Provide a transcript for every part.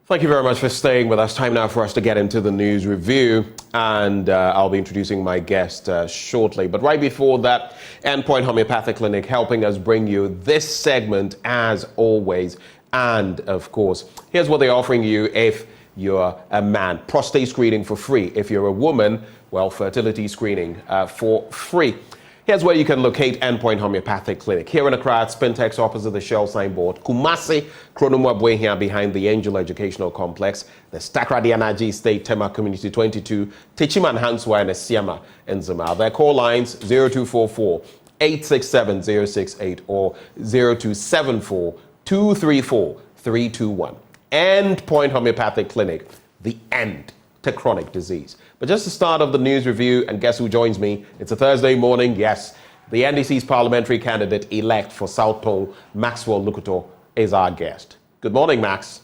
Thank you very much for staying with us. Time now for us to get into the news review, and I'll be introducing my guest shortly. But right before that, Endpoint Homeopathic Clinic helping us bring you this segment as always. And of course, here's what they're offering you if you're a man. Prostate screening for free. If you're a woman, well, fertility screening for free. Here's where you can locate Endpoint Homeopathic Clinic. Here in Accra, at Spintex opposite the Shell signboard. Kumasi, Kronomwa here behind the Angel Educational Complex. The Stakradi Anaji State Tema Community 22. Tichiman Hanswa and Siama in Zama. Their call lines 0244 867 068 or 0274 234 321. Endpoint Homeopathic Clinic. The end to chronic disease. But just the start of the news review, and guess who joins me? It's a Thursday morning, yes. The NDC's parliamentary candidate-elect for South Tone, Maxwell Lukuto, is our guest. Good morning, Max.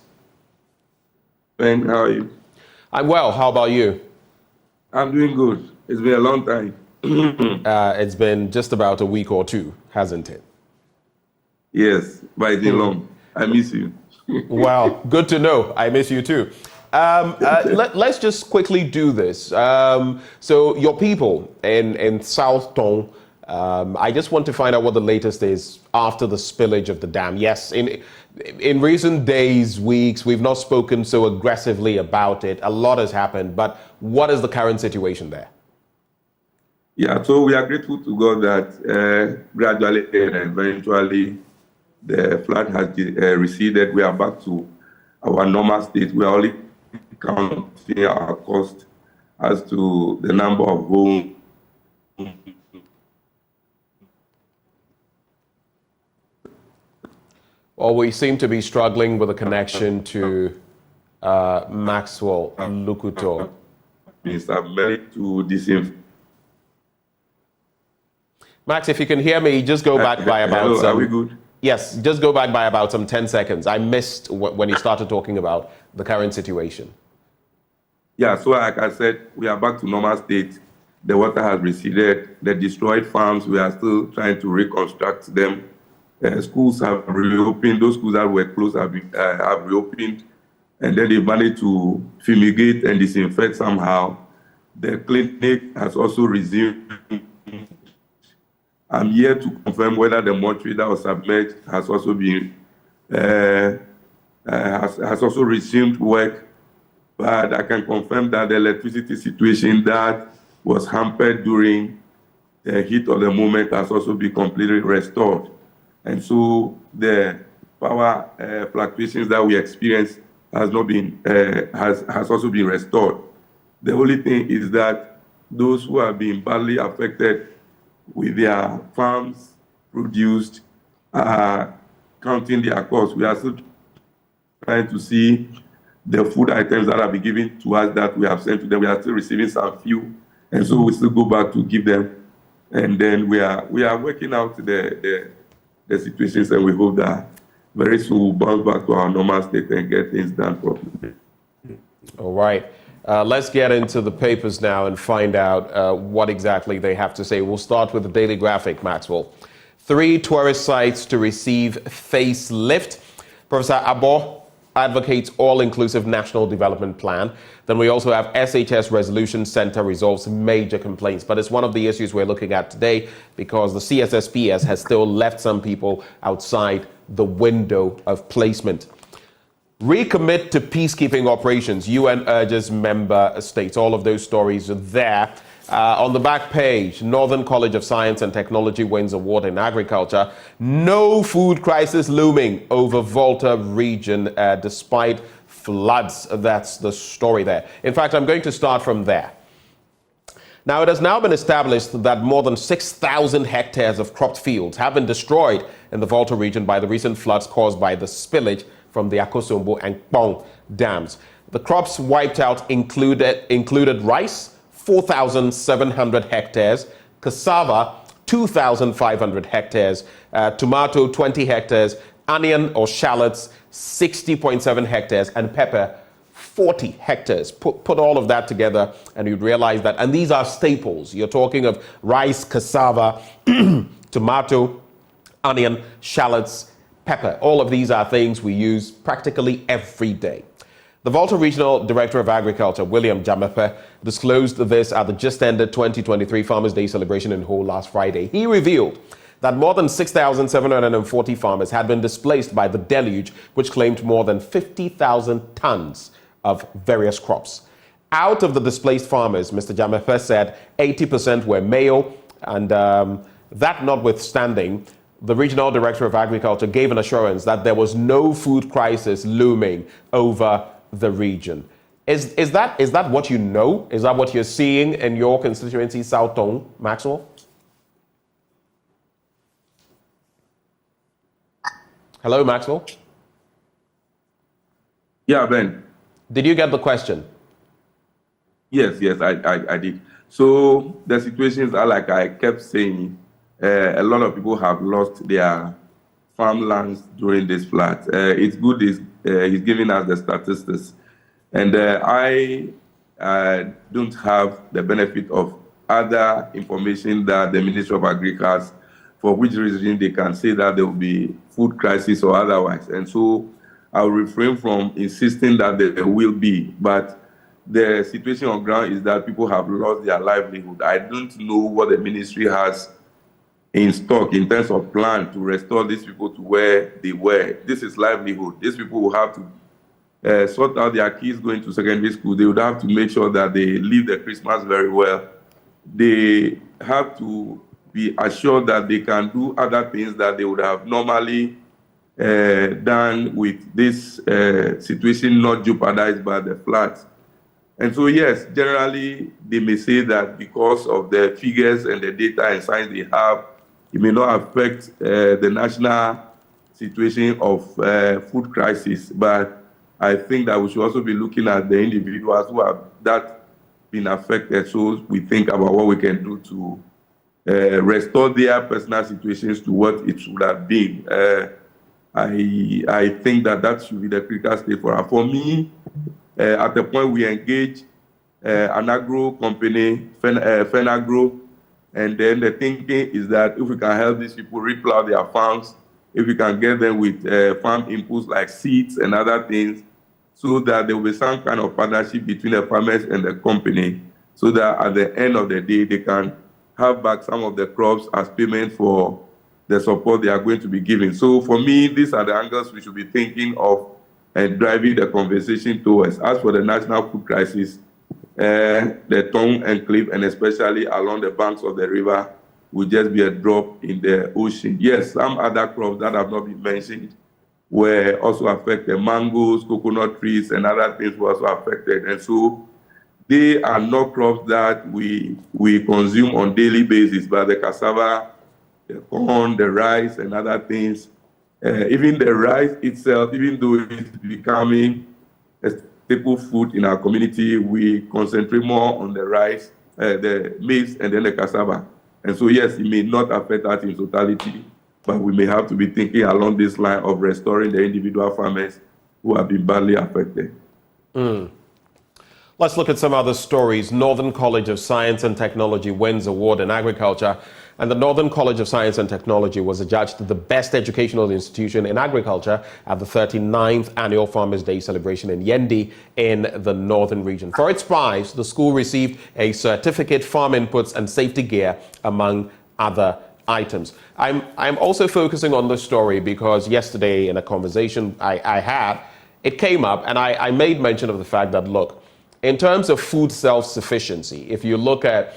Ben, how are you? I'm well. How about you? I'm doing good. It's been a long time. It's been just about a week or two, hasn't it? Yes, but it's been long. I miss you. Well, good to know. I miss you too. Let's just quickly do this. So your people in South Tone, I just want to find out what the latest is after the spillage of the dam. Yes, in recent days, weeks, we've not spoken so aggressively about it. A lot has happened, but what is the current situation there? Yeah, so we are grateful to God that gradually and eventually the flood has receded. We are back to our normal state. We are only counting our cost as to the number of homes. Well, we seem to be struggling with a connection to Maxwell Lukuto. Mr. Mary to disinfect. Max, if you can hear me, just go back by about hello, are we good? Yes, just go back by about some 10 seconds. I missed when you started talking about the current situation. Yeah, so like I said, we are back to normal state. The water has receded. The destroyed farms, we are still trying to reconstruct them. Schools have reopened. Those schools that were closed have reopened. And then they managed to fumigate and disinfect somehow. The clinic has also resumed. I'm here to confirm whether the mortuary that was submerged has also been has also resumed work. But I can confirm that the electricity situation that was hampered during the heat of the moment has also been completely restored. And so the power fluctuations that we experienced has not been has also been restored. The only thing is that those who have been badly affected with their farms produced are counting their costs. We are still trying to see the food items that have been given to us that we have sent to them. We are still receiving some few, and so we still go back to give them. And then we are working out the situations, and we hope that very soon we'll bounce back to our normal state and get things done properly. All right. Let's get into the papers now and find out what exactly they have to say. We'll start with the Daily Graphic, Maxwell. 3 tourist sites to receive facelift. Professor Abo advocates all-inclusive national development plan. Then we also have SHS Resolution Center resolves major complaints. But it's one of the issues we're looking at today because the CSSPS has still left some people outside the window of placement. Recommit to peacekeeping operations. UN urges member states. All of those stories are there. On the back page, Northern College of Science and Technology wins award in agriculture. No food crisis looming over Volta region despite floods. That's the story there. In fact, I'm going to start from there. Now, it has now been established that more than 6,000 hectares of cropped fields have been destroyed in the Volta region by the recent floods caused by the spillage from the Akosombo and Kpong dams. The crops wiped out included rice, 4,700 hectares, cassava, 2,500 hectares, tomato, 20 hectares, onion or shallots, 60.7 hectares, and pepper, 40 hectares. Put all of that together and you'd realize that, and these are staples. You're talking of rice, cassava, tomato, onion, shallots, pepper. All of these are things we use practically every day. The Volta Regional Director of Agriculture, William Jamepe, disclosed this at the just-ended 2023 Farmers' Day celebration in Ho last Friday. He revealed that more than 6,740 farmers had been displaced by the deluge, which claimed more than 50,000 tons of various crops. Out of the displaced farmers, Mr. Jamepe said 80% were male, and that notwithstanding, the Regional Director of Agriculture gave an assurance that there was no food crisis looming over the region. Is that what you know? Is that what you're seeing in your constituency, South Tong, Maxwell? Hello, Maxwell? Yeah, Ben. Did you get the question? Yes, I did. So the situations are like I kept saying, a lot of people have lost their farmlands during this flood. It's good he's giving us the statistics. And I don't have the benefit of other information that the Ministry of Agriculture has, for which reason they can say that there will be food crisis or otherwise. And so I'll refrain from insisting that there will be. But the situation on ground is that people have lost their livelihood. I don't know what the ministry has in stock in terms of plan to restore these people to where they were. This is livelihood. These people will have to sort out their kids going to secondary school. They would have to make sure that they live the Christmas very well. They have to be assured that they can do other things that they would have normally done with this situation not jeopardized by the floods. And so, yes, generally, they may say that because of the figures and the data and science they have, it may not affect the national situation of food crisis. But I think that we should also be looking at the individuals who have been affected, so we think about what we can do to restore their personal situations to what it should have been. I think that should be the critical state for us. For me, at the point we engage an agro company, Fenagro, and then the thinking is that if we can help these people replow their farms, if we can get them with farm inputs like seeds and other things, so that there will be some kind of partnership between the farmers and the company, so that at the end of the day, they can have back some of the crops as payment for the support they are going to be giving. So for me, these are the angles we should be thinking of and driving the conversation towards. As for the national food crisis, the Tong enclave, and especially along the banks of the river, will just be a drop in the ocean. Yes, some other crops that have not been mentioned were also affected. Mangoes, coconut trees, and other things were also affected. And so they are not crops that we consume on daily basis, but the cassava, the corn, the rice, and other things, even the rice itself, even though it's becoming a staple food in our community, we concentrate more on the rice, the maize, and then the cassava. And so, yes, it may not affect us in totality, but we may have to be thinking along this line of restoring the individual farmers who have been badly affected. Let's look at some other stories. Northern College of Science and Technology wins award in agriculture, and the Northern College of Science and Technology was adjudged the best educational institution in agriculture at the 39th Annual Farmers' Day celebration in Yendi in the Northern region. For its prize, the school received a certificate, farm inputs, and safety gear, among other items. I'm also focusing on this story because yesterday in a conversation I had, it came up, and I made mention of the fact that, look, in terms of food self-sufficiency, if you look at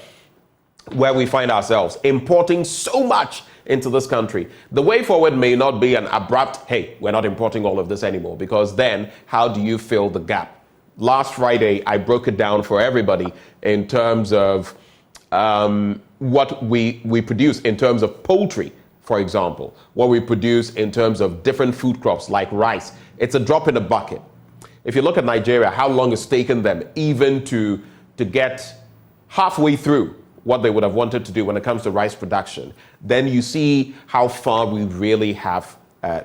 where we find ourselves, importing so much into this country, the way forward may not be an abrupt, hey, we're not importing all of this anymore, because then how do you fill the gap? Last Friday, I broke it down for everybody in terms of what we produce in terms of poultry, for example, what we produce in terms of different food crops like rice. It's a drop in a bucket. If you look at Nigeria, how long it's taken them even to get halfway through what they would have wanted to do when it comes to rice production, then you see how far we really have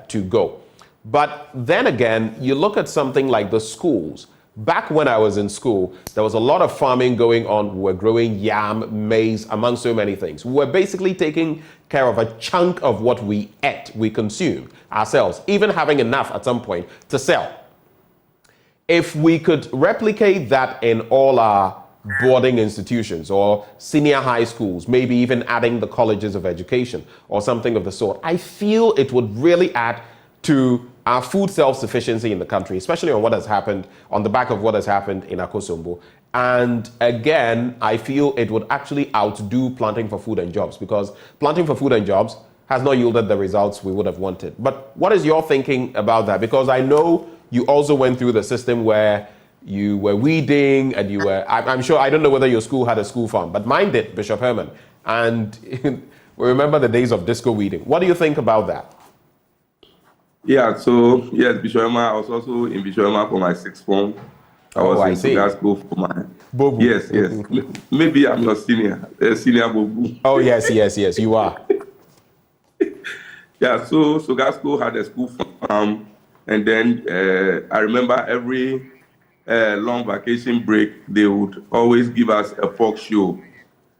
to go. But then again, you look at something like the schools. Back when I was in school, there was a lot of farming going on. We were growing yam, maize, among so many things. We were basically taking care of a chunk of what we ate, we consumed ourselves, even having enough at some point to sell. If we could replicate that in all our boarding institutions or senior high schools, maybe even adding the colleges of education or something of the sort, I feel it would really add to our food self-sufficiency in the country, especially on what has happened, on the back of what has happened in Akosombo. And again, I feel it would actually outdo planting for food and jobs, because planting for food and jobs has not yielded the results we would have wanted. But what is your thinking about that? Because I know you also went through the system where you were weeding and you were, I'm sure, I don't know whether your school had a school farm, but mine did, Bishop Herman. And we remember the days of disco weeding. What do you think about that? Yeah, so yes, Bishop Herman, I was also in Bishop Herman for my sixth form. I was in school for my... Bobu. Yes. Maybe I'm not senior Bobu. Oh, yes, you are. Yeah, so Gasco had a school farm, and then I remember every long vacation break, they would always give us a pork show,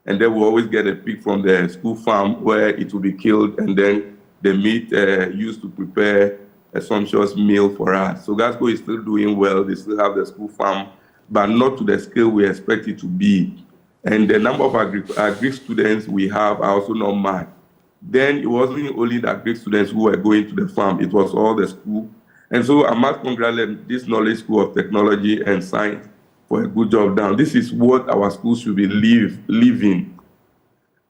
and then we always get a pig from the school farm where it would be killed, and then the meat used to prepare a sumptuous meal for us. So Gasco is still doing well. They still have the school farm, but not to the scale we expect it to be. And the number of agri students we have are also not much. Then it wasn't only the agri students who were going to the farm, it was all the school. And so I must congratulate this Knowledge School of Technology and Science for a good job done. This is what our schools should be living.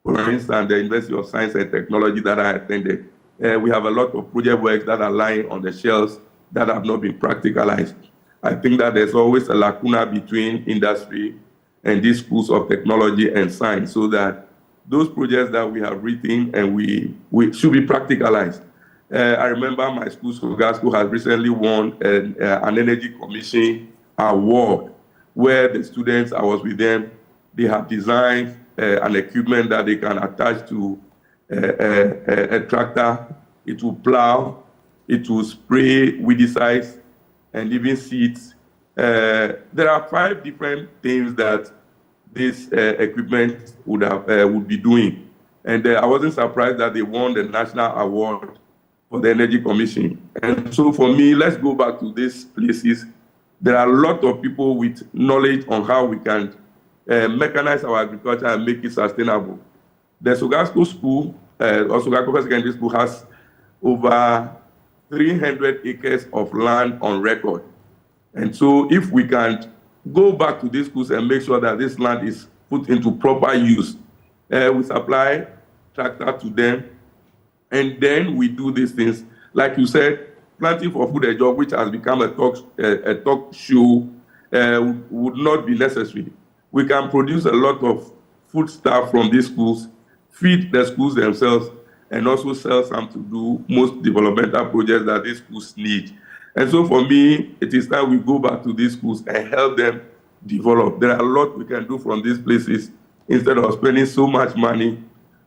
For instance, the University of Science and Technology that I attended, we have a lot of project works that are lying on the shelves that have not been practicalized. I think that there's always a lacuna between industry and these schools of technology and science, so that those projects that we have written and we should be practicalized. I remember my school, School, has recently won an Energy Commission award, where the students, I was with them, they have designed an equipment that they can attach to a tractor. It will plow, it will spray weedicides, and even seeds. There are 5 different things that this equipment would be doing. And I wasn't surprised that they won the national award for the Energy Commission. And so for me, let's go back to these places. There are a lot of people with knowledge on how we can mechanize our agriculture and make it sustainable. The Sogasco School, or Sogasco Secondary School, has over 300 acres of land on record. And so if we can go back to these schools and make sure that this land is put into proper use, we supply tractor to them, and then we do these things. Like you said, planting for food and job, which has become a talk show, would not be necessary. We can produce a lot of food stuff from these schools, feed the schools themselves, and also sell some to do most developmental projects that these schools need. And so for me, it is time we go back to these schools and help them develop. There are a lot we can do from these places instead of spending so much money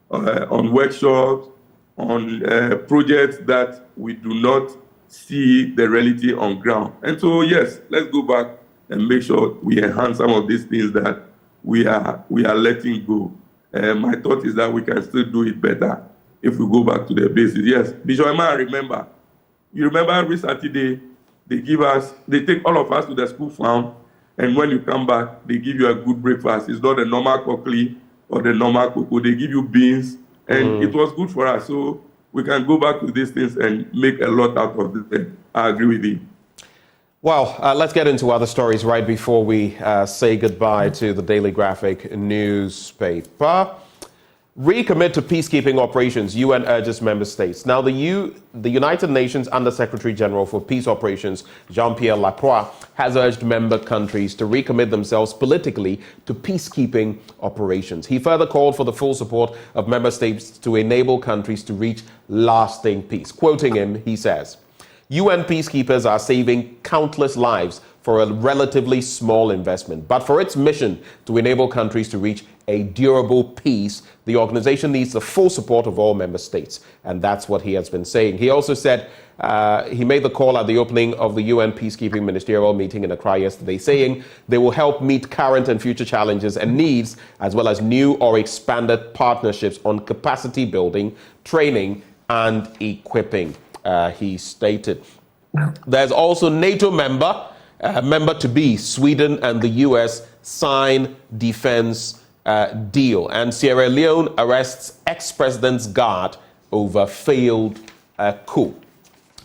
on workshops, on projects that we do not see the reality on ground. And so, yes, let's go back and make sure we enhance some of these things that we are letting go. My thought is that we can still do it better if we go back to the basics. Yes, Bishop Emma, you remember every Saturday, they take all of us to the school farm, and when you come back, they give you a good breakfast. It's not the normal cockly or the normal cocoa. They give you beans, and it was good for us. So we can go back to these things and make a lot out of it. I agree with you. Well, let's get into other stories right before we say goodbye to the Daily Graphic newspaper. Recommit to peacekeeping operations, UN urges member states. Now, the United Nations Under-Secretary General for Peace Operations, Jean-Pierre Lacroix, has urged member countries to recommit themselves politically to peacekeeping operations. He further called for the full support of member states to enable countries to reach lasting peace. Quoting him, he says, UN peacekeepers are saving countless lives for a relatively small investment. But for its mission to enable countries to reach a durable peace, the organization needs the full support of all member states. And that's what he has been saying. He also said he made the call at the opening of the UN Peacekeeping Ministerial meeting in Accra yesterday, saying they will help meet current and future challenges and needs, as well as new or expanded partnerships on capacity building, training, and equipping, he stated. There's also NATO member member to be, Sweden and the US sign defense deal. And Sierra Leone arrests ex-president's guard over failed coup.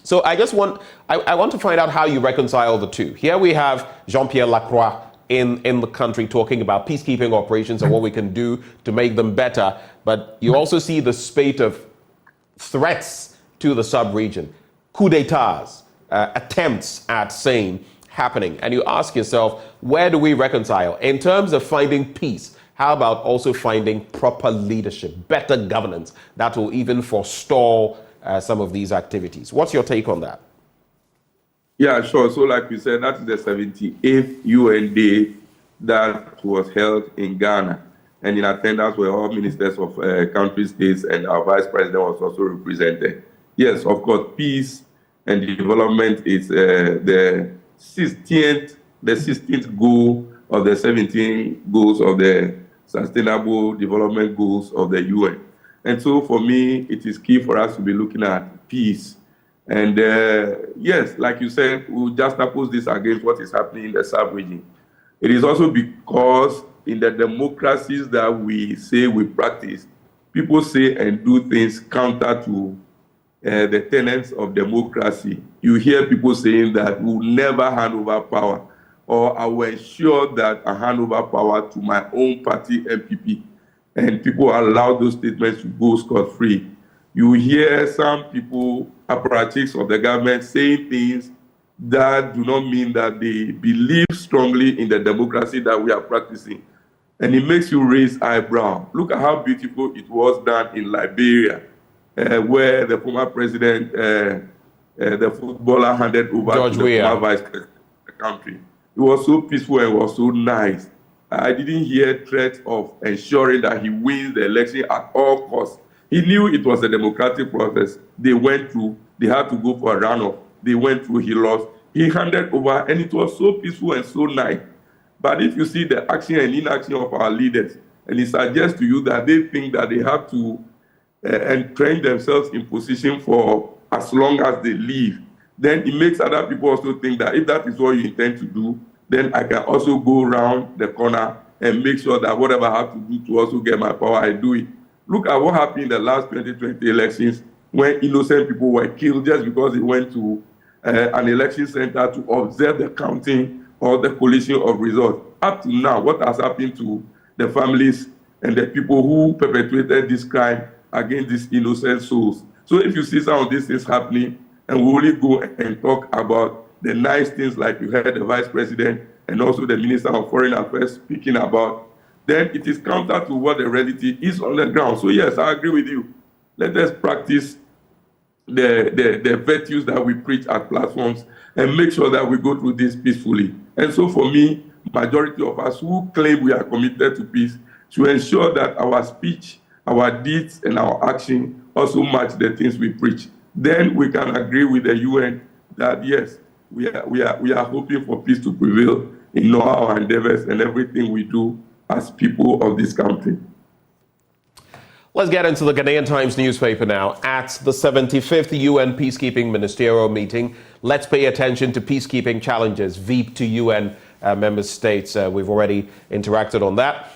So I want to find out how you reconcile the two. Here we have Jean-Pierre Lacroix in the country talking about peacekeeping operations and what we can do to make them better. But you also see the spate of threats to the sub-region, coup d'etats, attempts at same happening. And you ask yourself, where do we reconcile? In terms of finding peace, how about also finding proper leadership, better governance that will even forestall some of these activities? What's your take on that? Yeah, sure. So like we said, that is the 78th UN Day that was held in Ghana. And in attendance were all ministers of country states, and our vice president was also represented. Yes, of course, peace and development is the 16th goal of the 17 goals of the Sustainable Development Goals of the UN. And so for me, it is key for us to be looking at peace. And yes, like you said, we'll juxtapose this against what is happening in the sub-region. It is also because in the democracies that we say we practice, people say and do things counter to the tenets of democracy. You hear people saying that we'll never hand over power, or I will ensure that I hand over power to my own party, MPP. And people allow those statements to go scot-free. You hear some people, apparatchiks of the government, saying things that do not mean that they believe strongly in the democracy that we are practicing. And it makes you raise eyebrow. Look at how beautiful it was done in Liberia, where the former president, the footballer, handed over to the former vice president of the country. It was so peaceful and it was so nice. I didn't hear threats of ensuring that he wins the election at all costs. He knew it was a democratic process. They went through, they had to go for a runoff. They went through, he lost. He handed over, and it was so peaceful and so nice. But if you see the action and inaction of our leaders, and it suggests to you that they think that they have to entrench themselves in position for as long as they live, then it makes other people also think that if that is what you intend to do, then I can also go around the corner and make sure that whatever I have to do to also get my power, I do it. Look at what happened in the last 2020 elections when innocent people were killed just because they went to an election center to observe the counting or the collation of results. Up to now, what has happened to the families and the people who perpetrated this crime against these innocent souls? So if you see some of these things happening, and we only go and talk about the nice things like you heard the vice president and also the minister of foreign affairs speaking about, then it is counter to what the reality is on the ground. So yes, I agree with you. Let us practice the virtues that we preach at platforms and make sure that we go through this peacefully. And so for me, majority of us who claim we are committed to peace should ensure that our speech, our deeds, and our action also match the things we preach. Then we can agree with the UN that yes, we are hoping for peace to prevail in all our endeavors and everything we do as people of this country. Let's get into the Ghanaian Times newspaper now. At the 75th UN Peacekeeping Ministerial Meeting, let's pay attention to peacekeeping challenges, VEEP to UN member states. We've already interacted on that.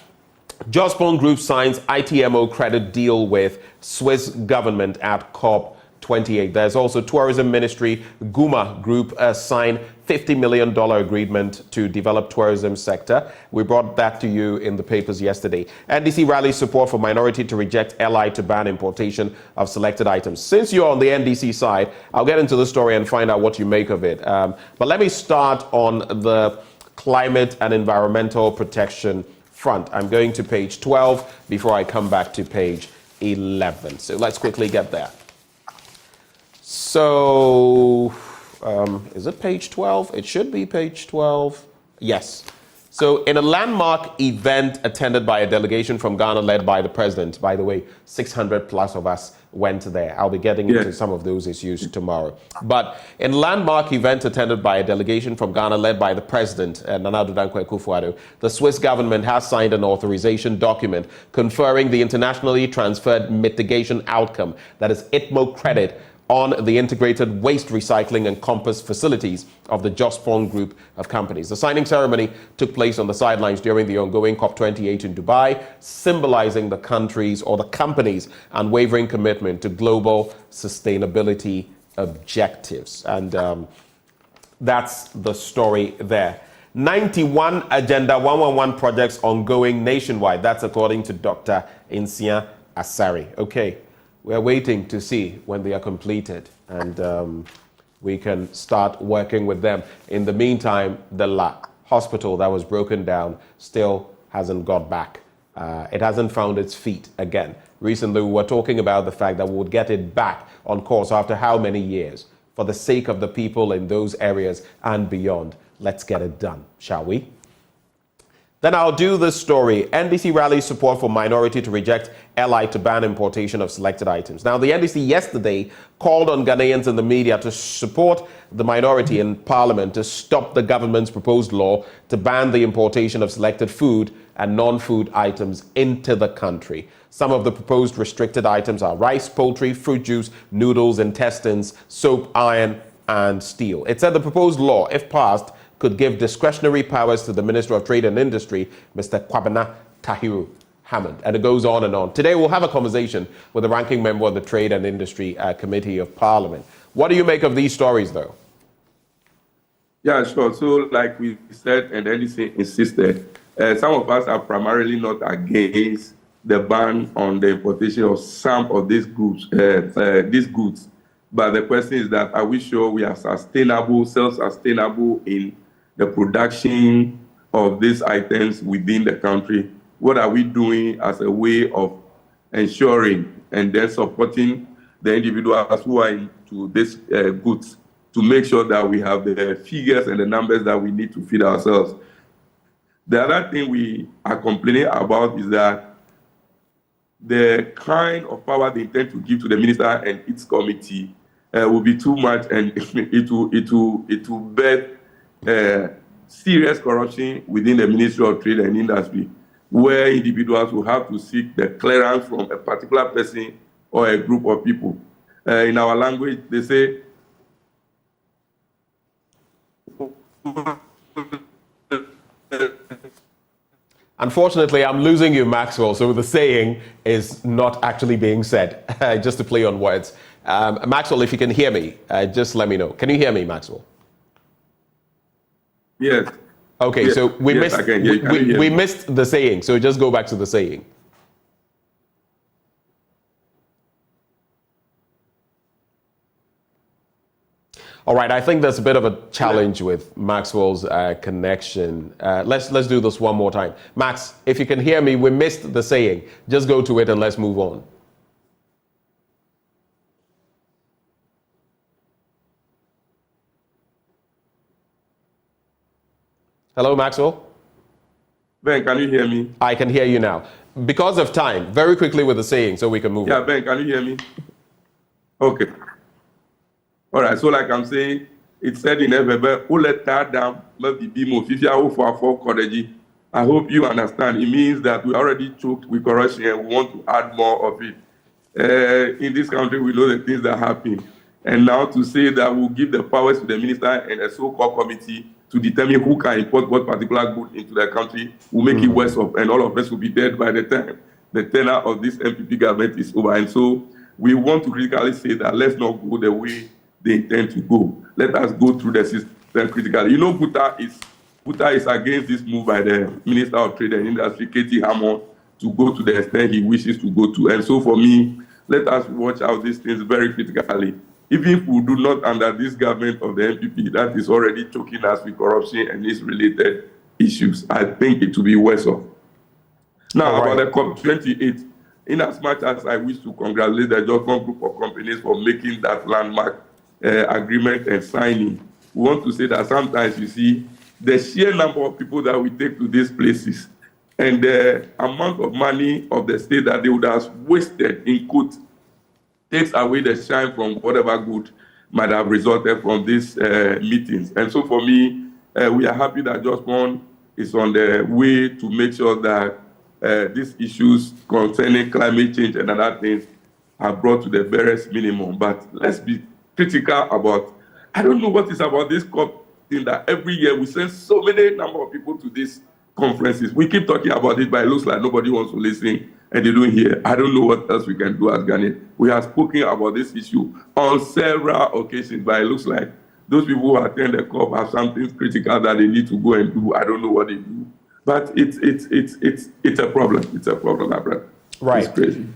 Jospon Group signs ITMO credit deal with Swiss government at COP28. There's also Tourism Ministry, Guma Group signed $50 million agreement to develop tourism sector. We brought that to you in the papers yesterday. NDC rallies support for minority to reject LI to ban importation of selected items. Since you're on the NDC side, I'll get into the story and find out what you make of it. But let me start on the climate and environmental protection front. I'm going to page 12 before I come back to page 11. So let's quickly get there. So, is it page 12? It should be page 12. Yes. So, in a landmark event attended by a delegation from Ghana led by the president, by the way, 600 plus of us went there. I'll be getting into some of those issues tomorrow. But in a landmark event attended by a delegation from Ghana led by the president, Nana Addo Dankwa Akufo-Addo, the Swiss government has signed an authorization document conferring the internationally transferred mitigation outcome, that is ITMO credit, on the integrated waste recycling and compost facilities of the Jospon Group of companies. The signing ceremony took place on the sidelines during the ongoing COP28 in Dubai, symbolizing the country's or the company's unwavering commitment to global sustainability objectives. And that's the story there. 91 Agenda 111 projects ongoing nationwide. That's according to Dr. Insia Asari. Okay. We're waiting to see when they are completed, and we can start working with them. In the meantime, the hospital that was broken down still hasn't got back. It hasn't found its feet again. Recently, we were talking about the fact that we would get it back on course after how many years? For the sake of the people in those areas and beyond. Let's get it done, shall we? Then I'll do this story. NDC rallies support for minority to reject LI to ban importation of selected items. Now, the NDC yesterday called on Ghanaians in the media to support the minority in parliament to stop the government's proposed law to ban the importation of selected food and non-food items into the country. Some of the proposed restricted items are rice, poultry, fruit juice, noodles, intestines, soap, iron, and steel. It said the proposed law, if passed, could give discretionary powers to the Minister of Trade and Industry, Mr. Kwabena Tahiru Hammond. And it goes on and on. Today, we'll have a conversation with the ranking member of the Trade and Industry Committee of Parliament. What do you make of these stories, though? Yeah, sure. So, like we said, and NDC insisted, some of us are primarily not against the ban on the importation of some of these goods. But the question is that, are we sure we are sustainable, self-sustainable in the production of these items within the country? What are we doing as a way of ensuring and then supporting the individuals who are into these goods to make sure that we have the figures and the numbers that we need to feed ourselves? The other thing we are complaining about is that the kind of power they intend to give to the minister and its committee will be too much, and it will birth serious corruption within the Ministry of Trade and Industry, where individuals will have to seek the clearance from a particular person or a group of people. In our language, they say, unfortunately, I'm losing you, Maxwell, so the saying is not actually being said, just to play on words. Maxwell, if you can hear me, just let me know. Can you hear me, Maxwell? Yes. Okay, yes. So we yes, we missed the saying, so just go back to the saying. All right, I think there's a bit of a challenge with Maxwell's connection. Let's do this one more time. Max, if you can hear me, we missed the saying. Just go to it and let's move on. Hello, Maxwell? Ben, can you hear me? I can hear you now. Because of time, very quickly with the saying so we can move on. Yeah, Ben, can you hear me? Okay. All right, so like I'm saying, it said in Everett, I hope you understand. It means that we already choked with corruption and we want to add more of it. In this country, we know the things that happen. And now to say that we'll give the powers to the minister and a so-called committee to determine who can import what particular good into the country will make it worse off, and all of us will be dead by the time the tenure of this MPP government is over. And so we want to critically say that let's not go the way they intend to go. Let us go through the system critically. You know, Buta is against this move by the Minister of Trade and Industry, Katie Hammond, to go to the extent he wishes to go to. And so for me, let us watch out these things very critically. Even if we do not under this government of the MPP that is already choking us with corruption and its related issues, I think it will be worse off. Now, about the COP28, in as much as I wish to congratulate the Jospon Group of companies for making that landmark agreement and signing, we want to say that sometimes you see the sheer number of people that we take to these places and the amount of money of the state that they would have wasted in quote takes away the shine from whatever good might have resulted from these meetings. And so for me, we are happy that Jospon is on the way to make sure that these issues concerning climate change and other things are brought to the barest minimum. But let's be critical about, I don't know what is about this COP thing that every year we send so many number of people to these conferences. We keep talking about it, but it looks like nobody wants to listen and they don't hear. I don't know what else we can do as Ghanaians. We have spoken about this issue on several occasions, but it looks like those people who attend the COP have something critical that they need to go and do. I don't know what they do. But it's a problem. It's a problem, my brother. Right. It's crazy.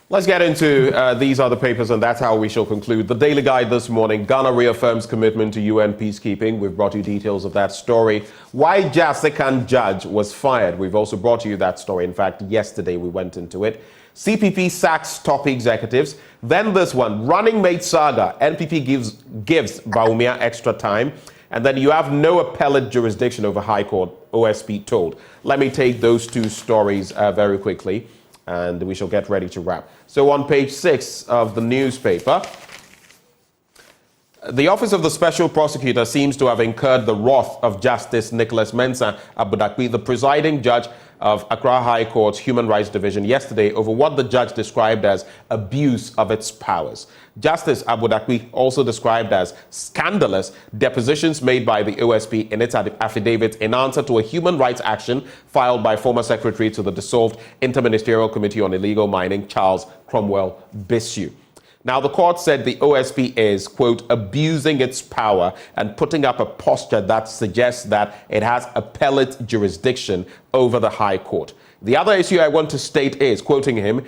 Let's get into these other papers, and that's how we shall conclude. The Daily Guide this morning, Ghana reaffirms commitment to UN peacekeeping. We've brought you details of that story. Why Jasican judge was fired. We've also brought you that story. In fact, yesterday we went into it. CPP sacks top executives. Then this one, running mate saga. NPP gives Bawumia extra time. And then you have no appellate jurisdiction over High Court, OSP told. Let me take those two stories very quickly, and we shall get ready to wrap. So on page 6 of the newspaper, the Office of the Special Prosecutor seems to have incurred the wrath of Justice Nicholas Mensah Abudakwi, the presiding judge of Accra High Court's Human Rights Division, yesterday over what the judge described as abuse of its powers. Justice Abudakwi also described as scandalous depositions made by the OSP in its affidavit in answer to a human rights action filed by former Secretary to the dissolved Interministerial Committee on Illegal Mining, Charles Cromwell Bissu. Now, the court said the OSP is, quote, abusing its power and putting up a posture that suggests that it has appellate jurisdiction over the High Court. The other issue I want to state is, quoting him,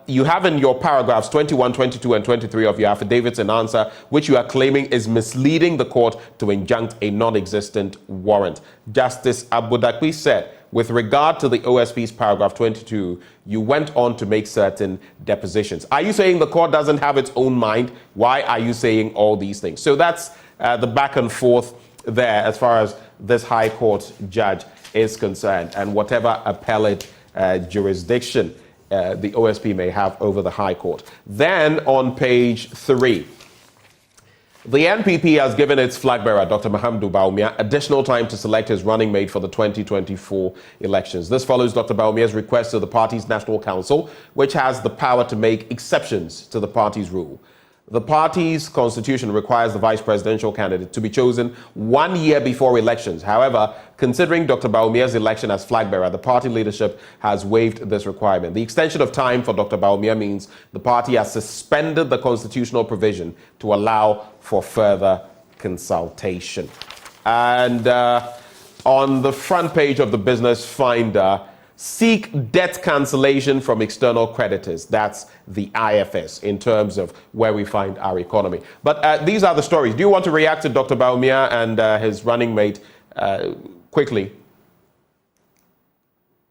you have in your paragraphs 21, 22, and 23 of your affidavits in answer, which you are claiming is misleading the court to injunct a non-existent warrant. Justice Abudakwi said, with regard to the OSP's paragraph 22, you went on to make certain depositions. Are you saying the court doesn't have its own mind? Why are you saying all these things? So that's the back and forth there as far as this High Court judge is concerned, and whatever appellate jurisdiction the OSP may have over the High Court. Then on page 3, the NPP has given its flag bearer, Dr. Mahamudu Bawumia, additional time to select his running mate for the 2024 elections. This follows Dr. Bawumia's request to the party's National Council, which has the power to make exceptions to the party's rule. The party's constitution requires the vice presidential candidate to be chosen 1 year before elections. However, considering Dr. Bawumia's election as flag bearer, the party leadership has waived this requirement. The extension of time for Dr. Bawumia means the party has suspended the constitutional provision to allow for further consultation. And on the front page of the Business Finder, seek debt cancellation from external creditors. That's the IFS in terms of where we find our economy. But these are the stories. Do you want to react to Dr. Bawumia and his running mate quickly?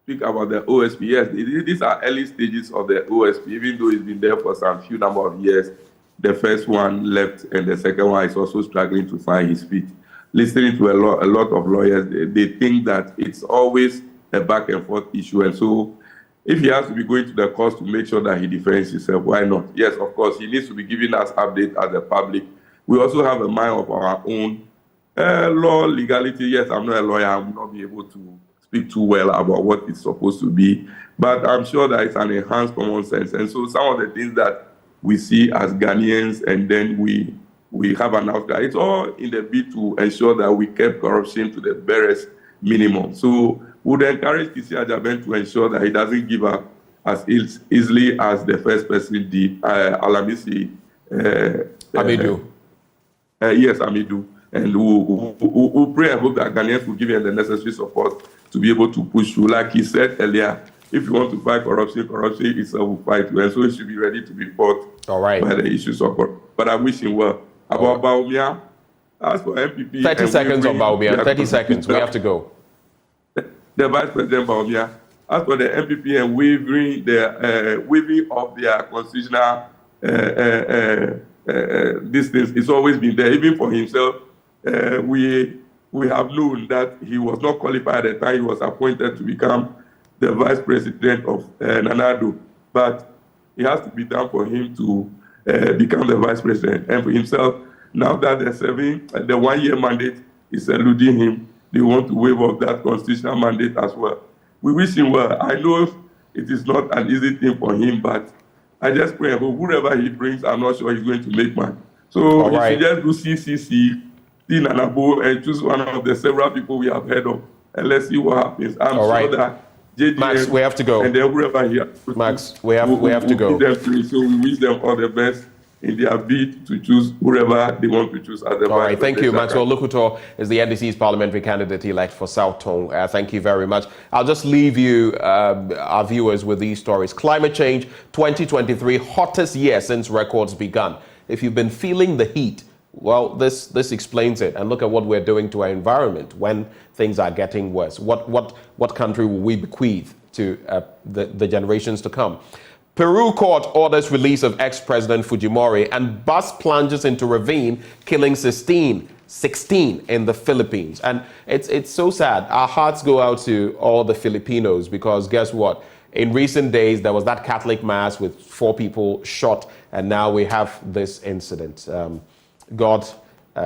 Speak about the OSP. Yes, these are early stages of the OSP, even though it's been there for some few number of years. The first one left and the second one is also struggling to find his feet. Listening to a lot of lawyers, they think that it's always a back and forth issue. And so if he has to be going to the courts to make sure that he defends himself, why not? Yes, of course, he needs to be giving us update as the public. We also have a mind of our own. Law, legality, yes, I'm not a lawyer. I will not be able to speak too well about what it's supposed to be. But I'm sure that it's an enhanced common sense. And so some of the things that we see as Ghanaians and then we have an outcry, it's all in the bid to ensure that we kept corruption to the barest minimum. So we would encourage Kisi Ajaben to ensure that he doesn't give up as easily as the first person did, Alamisi. Amidu. Yes, Amidu. And we'll pray and hope that Ghanaians will give him the necessary support to be able to push through. Like he said earlier, if you want to fight corruption, corruption itself will fight you. And so it should be ready to be fought by the issues of corruption. But I wish him well. About Bawumia, as for MPP... 30 seconds on Bawumia. 30 seconds. We have to go. The Vice President Bawumia, as for the MPP and waiving of their constitutional distance, it's always been there. Even for himself, we have known that he was not qualified at the time he was appointed to become the Vice President of Nanado. But it has to be done for him to become the Vice President. And for himself, now that they're serving the 1 year mandate is eluding him, they want to waive off that constitutional mandate as well. We wish him well. I know it is not an easy thing for him, but I just pray and hope whoever he brings, I'm not sure he's going to make man. So All right. he should just do CCC, Nanabo, and choose one of the several people we have heard of, and let's see what happens. I'm All sure right. that JDM, Max, we have to go. and then whoever he has, Max, we have to go. Them through. So we wish them all the best in their bid to choose whoever they want to choose as the All right, thank you. Maxwell President. Lukuto is the NDC's parliamentary candidate-elect for South Tong. Thank you very much. I'll just leave you, our viewers, with these stories. Climate change, 2023, hottest year since records began. If you've been feeling the heat, well, this explains it. And look at what we're doing to our environment when things are getting worse. What country will we bequeath to the generations to come? Peru court orders release of ex-president Fujimori, and bus plunges into ravine, killing 16 in the Philippines. And it's so sad. Our hearts go out to all the Filipinos, because guess what? In recent days, there was that Catholic mass with 4 people shot, and now we have this incident. God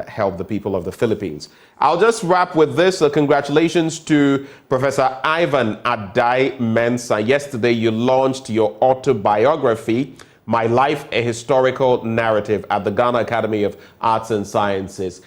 help the people of the Philippines. I'll just wrap with this. Congratulations to Professor Ivan Adai Mensah. Yesterday, you launched your autobiography, My Life, a Historical Narrative, at the Ghana Academy of Arts and Sciences.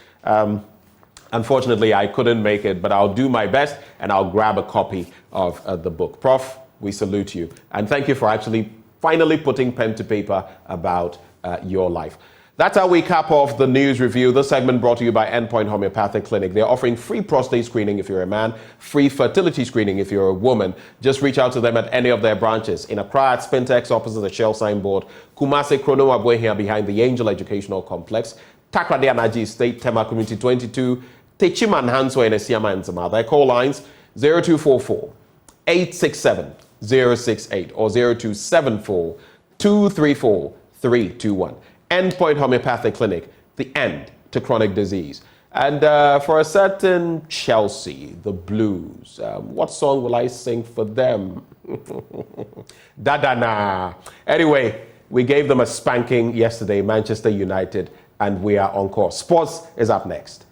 Unfortunately, I couldn't make it, but I'll do my best and I'll grab a copy of the book. Prof, we salute you. And thank you for actually finally putting pen to paper about your life. That's how we cap off the news review. This segment brought to you by Endpoint Homeopathic Clinic. They're offering free prostate screening if you're a man, free fertility screening if you're a woman. Just reach out to them at any of their branches. In Accra at Spintex opposite the Shell signboard, Kumasi Krono Abuehia behind the Angel Educational Complex, Takrady Anaji State, Tema Community 22, Techiman Hanso and Esiama and some other. Call lines 0244 867 068 or 0274 234 321. Endpoint Homeopathic Clinic, the end to chronic disease. And for a certain Chelsea, the Blues, what song will I sing for them? Da-da-na. Anyway, we gave them a spanking yesterday, Manchester United, and we are on course. Sports is up next.